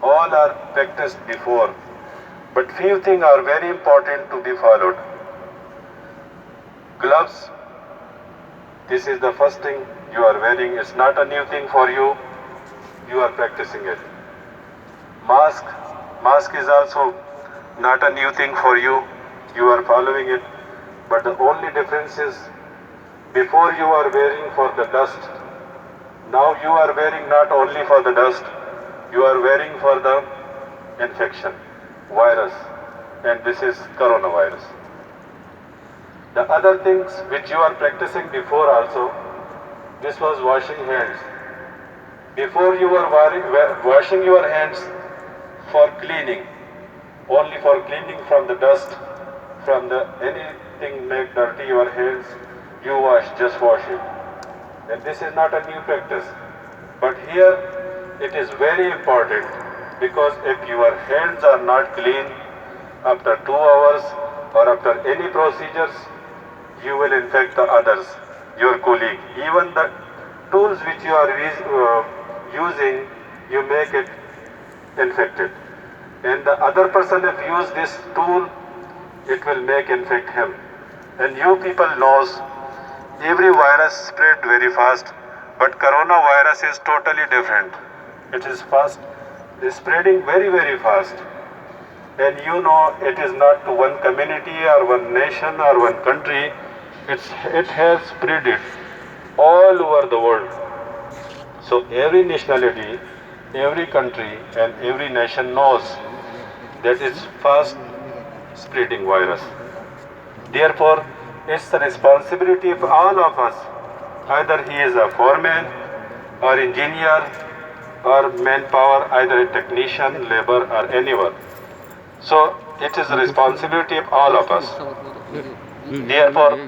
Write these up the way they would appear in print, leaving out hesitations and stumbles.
All are practiced before, but few things are very important to be followed. Gloves, this is the first thing you are wearing. It's not a new thing for you. You are practicing it. Mask, mask is also not a new thing for you. You are following it. But the only difference is before you are wearing for the dust. Now you are wearing not only for the dust, you are wearing for the infection, virus, and this is coronavirus. The other things which you are practicing before also, this was washing hands. Before you were washing your hands for cleaning, only for cleaning from the dust, from the anything make dirty your hands, you just wash it. And this is not a new practice. But here it is very important because if your hands are not clean after 2 hours or after any procedures, you will infect the others, your colleague. Even the tools which you are using, you make it infected. And the other person if use this tool, it will make infect him. And you people knows every virus spread very fast, but coronavirus is totally different. It is fast, it is spreading very fast. And you know it is not to one community or one nation or one country, it has spread it all over the world. So every nationality, every country and every nation knows that it's fast spreading virus. Therefore, it's the responsibility of all of us, either he is a foreman or engineer or manpower, either a technician, labor or anyone. So it is the responsibility of all of us. Therefore,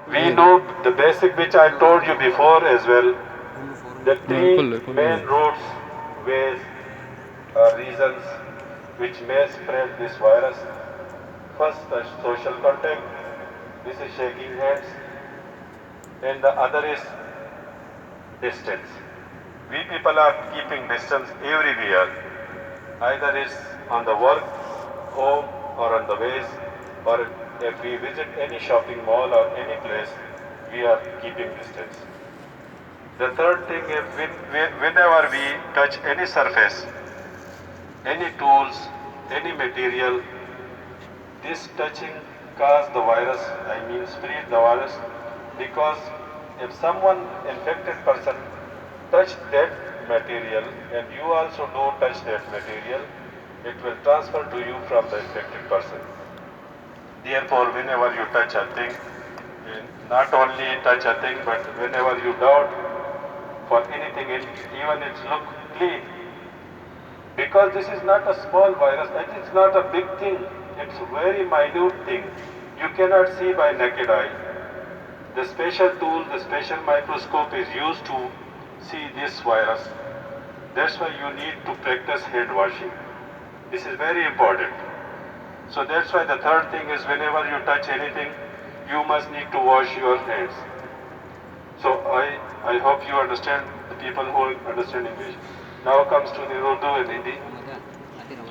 we know the basic which I told you before as well, the three main routes, ways or reasons which may spread this virus. First, the social contact. This is shaking hands. And the other is distance. We people are keeping distance everywhere. Either it's on the work, home or on the ways, or if we visit any shopping mall or any place, we are keeping distance. The third thing is whenever we touch any surface, any tools, any material, this touching cause the virus, spread the virus, because if someone infected person touch that material and you also do touch that material, it will transfer to you from the infected person. Therefore, whenever you touch a thing, not only touch a thing, but whenever you doubt for anything, even it look clean, because this is not a small virus, it is not a big thing, it's a very minute thing. You cannot see by naked eye. The special tool, the special microscope is used to see this virus. That's why you need to practice hand washing. This is very important. So that's why the third thing is whenever you touch anything, you must need to wash your hands. So I hope you understand, the people who understand English. Now comes to the Urdu and Hindi.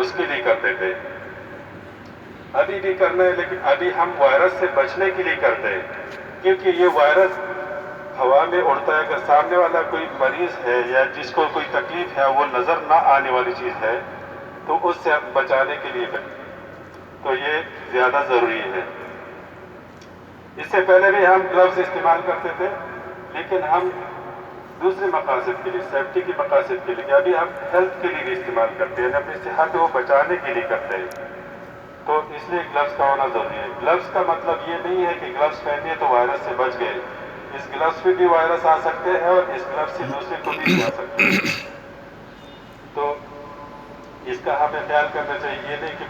اس کے لیے کرتے تھے، ابھی بھی کرنا ہے، لیکن ابھی ہم وائرس سے بچنے کے لیے کرتے ہیں، کیونکہ یہ وائرس ہوا میں اڑتا ہے۔ اگر سامنے والا کوئی مریض ہے یا جس کو کوئی تکلیف ہے، وہ نظر نہ آنے والی چیز ہے، تو اس سے ہم بچانے کے لیے کریں، تو یہ زیادہ ضروری ہے۔ اس سے پہلے بھی ہم گلوز استعمال کرتے تھے، لیکن ہم دوسرے مقاصد کے لیے، سیفٹی کے مقاصد کے لیے، ابھی ہم ہیلتھ کے لیے بھی استعمال کرتے ہیں، اپنی صحت کو بچانے کے لیے کرتے ہیں، تو اس لیے گلوز کا ہونا ضروری ہے۔ گلوز کا مطلب یہ نہیں ہے کہ گلوز پہنے تو وائرس سے بچ گئے، اس گلوز پہ بھی وائرس آ سکتے ہیں اور اس گلوز سے دوسرے کو بھی آ سکتے ہیں، تو اس کا ہمیں خیال کرنا چاہیے۔ یہ نہیں کہ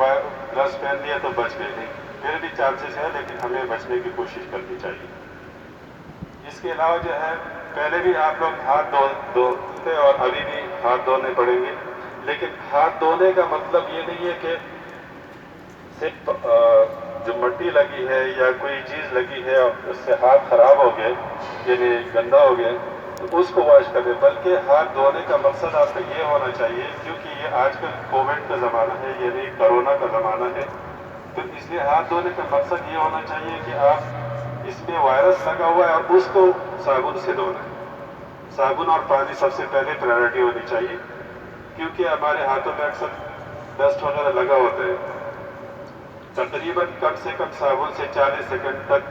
گلوز پہن لیا تو بچ گئے، نہیں، پھر بھی چانسز ہے، لیکن ہمیں بچنے کی کوشش کرنی چاہیے۔ اس کے علاوہ جو ہے، پہلے بھی آپ لوگ ہاتھ دھوتے اور ابھی بھی ہاتھ دھونے پڑیں گے، لیکن ہاتھ دھونے کا مطلب یہ نہیں ہے کہ صرف جو مٹی لگی ہے یا کوئی چیز لگی ہے اور اس سے ہاتھ خراب ہو گئے، یعنی گندا ہو گئے، تو اس کو واش کریں، بلکہ ہاتھ دھونے کا مقصد آپ کا یہ ہونا چاہیے، کیونکہ یہ آج کل کووڈ کا زمانہ ہے، یعنی کرونا کا زمانہ ہے، تو اس لیے ہاتھ دھونے کا مقصد یہ ہونا چاہیے کہ آپ اس میں وائرس لگا ہوا ہے اور اس کو صابن سے دھونا ہے۔ صابن اور پانی سب سے پہلے پرائرٹی ہونی چاہیے، کیونکہ ہمارے ہاتھوں میں اکثر ڈسٹ وغیرہ لگا ہوتا ہے۔ تقریباً کم سے کم صابن سے 40 سیکنڈ تک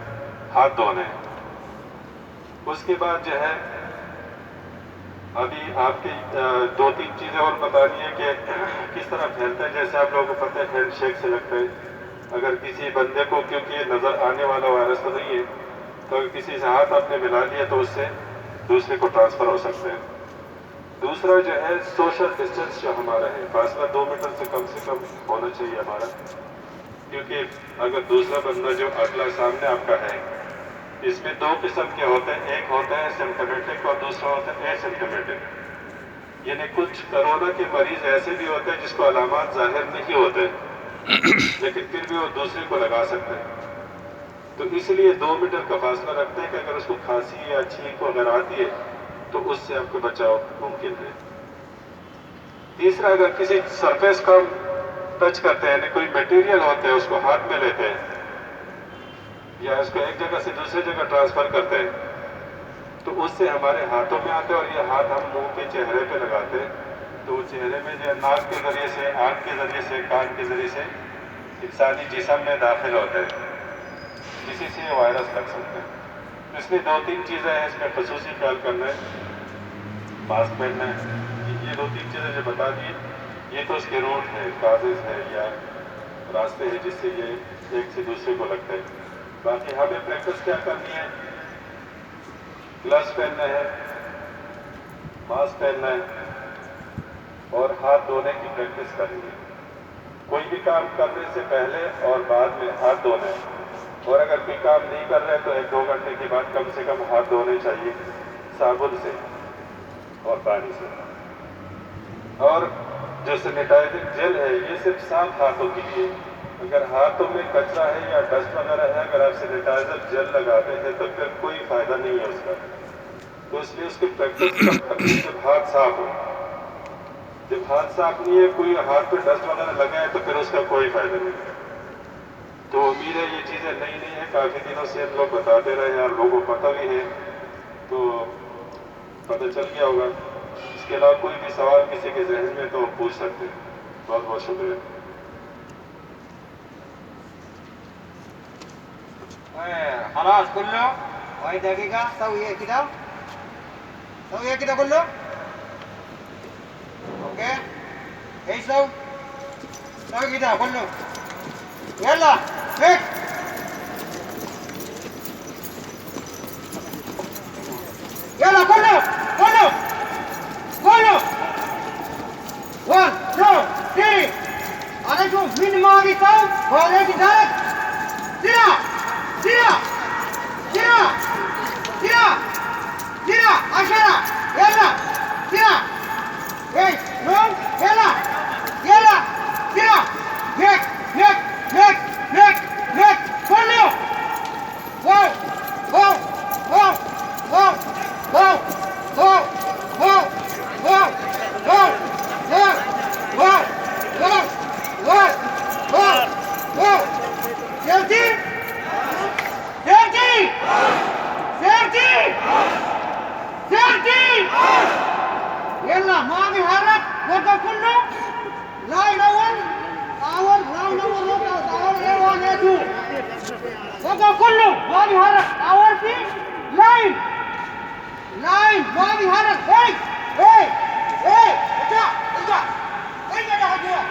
ہاتھ دھونے ہیں۔ اس کے بعد جو ہے، ابھی آپ کی 2-3 چیزیں اور بتانی ہے کہ کس طرح پھیلتا ہے۔ جیسے آپ لوگوں کو پتہ ہے ہینڈ شیک سے لگتا ہے، اگر کسی بندے کو، کیونکہ یہ نظر آنے والا وائرس تو نہیں ہے، تو اگر کسی سے ہاتھ آپ نے ملا لیا تو اس سے دوسرے کو ٹرانسفر ہو سکتے ہیں۔ دوسرا جو ہے سوشل ڈسٹینس جو ہمارا ہے، فاصلہ 2 میٹر سے کم ہونا چاہیے ہمارا، کیونکہ اگر دوسرا بندہ جو اگلا سامنے آپ کا ہے، اس میں 2 قسم کے ہوتے ہیں، ایک ہوتا ہے سمپٹومیٹک اور دوسرا ہوتا ہے اسمپٹومیٹک، یعنی کچھ کرونا کے مریض ایسے بھی ہوتے ہیں جس کو علامات ظاہر نہیں ہوتے لیکن پھر بھی وہ دوسرے کو لگا سکتے ہیں، تو اس لیے 2 میٹر کا فاصلہ رکھتے ہیں کہ اگر اس کو کھانسی یا چھینک اگر آتی ہے تو اس سے آپ کو بچاؤ ممکن ہے۔ تیسرا، اگر کسی سرفیس کا ٹچ کرتے ہیں، یعنی کوئی میٹیریل ہوتا ہے، اس کو ہاتھ میں لیتے ہیں یا اس کو ایک جگہ سے دوسری جگہ ٹرانسفر کرتے ہیں، تو اس سے ہمارے ہاتھوں میں آتے ہیں، اور یہ ہاتھ ہم منہ پہ، چہرے پہ لگاتے ہیں، تو وہ چہرے میں جو ناک کے ذریعے سے، آنکھ کے ذریعے سے، کان کے ذریعے سے انسانی جسم میں داخل ہوتے ہیں، اسی سے یہ وائرس لگ سکتے ہیں۔ اس لیے 2-3 چیزیں ہیں، اس میں خصوصی خیال کرنا ہے، ماسک پہننا ہے، یہ 2-3 چیزیں جو بتا دی، یہ تو اس کے روٹ ہے، کازز ہے یا راستے ہیں جس سے یہ ایک سے دوسرے کو لگتا ہے۔ باقی ہمیں پریکٹس کیا کرنی ہے؟ گلوز پہننا ہے، ماسک پہننا ہے اور ہاتھ دھونے کی پریکٹس کرنی ہے۔ کوئی بھی کام کرنے سے پہلے اور بعد میں ہاتھ دھونا ہے، اور اگر کوئی کام نہیں کر رہے تو 1-2 گھنٹے کے بعد کم سے کم ہاتھ دھونے چاہیے صابن سے اور پانی سے۔ اور جو سینیٹائزنگ جیل ہے، یہ صرف صاف ہاتھوں کے لیے، اگر ہاتھوں میں کچرا ہے یا ڈسٹ وغیرہ ہے، اگر آپ سینیٹائزر جیل لگاتے ہیں تو پھر کوئی فائدہ نہیں ہے اس کا، تو اس لیے اس کی پریکٹس کب کرنی ہے؟ جب ہاتھ صاف ہو۔ جب ہاتھ صاف نہیں ہے، کوئی ہاتھ پہ ڈسٹ وغیرہ لگا ہے تو پھر اس کا کوئی فائدہ نہیں ہے۔ تو امید ہے یہ چیزیں نئی نہیں ہیں، کافی دنوں سے ہم لوگ بتاتے رہے ہیں اور لوگوں کو پتہ بھی ہے، تو پتہ چل گیا ہوگا۔ اس کے علاوہ کوئی بھی سوال کسی کے ذہن میں تو پوچھ سکتے ہیں۔ بہت بہت شکریہ۔ خلاص كله وهي دقيقة سوي كده سوي كده كله اوكي ايش سوي كده كله يلا هيك يلا كله كله كله 1 2 3 انا اشوف مين ما بيصوت وهذاك ذاك سريع سريع سريع سريع سريع 10 يلا سريع هيك نوم يلا يلا سريع هيك هيك هيك هيك هيك كله واو واو واو واو واو واو واو واو واو واو واو واو warga kullu line awal line awal local awal A1 A2 warga kullu wadi harak awal fi line wadi harak hey enggak ada hadiah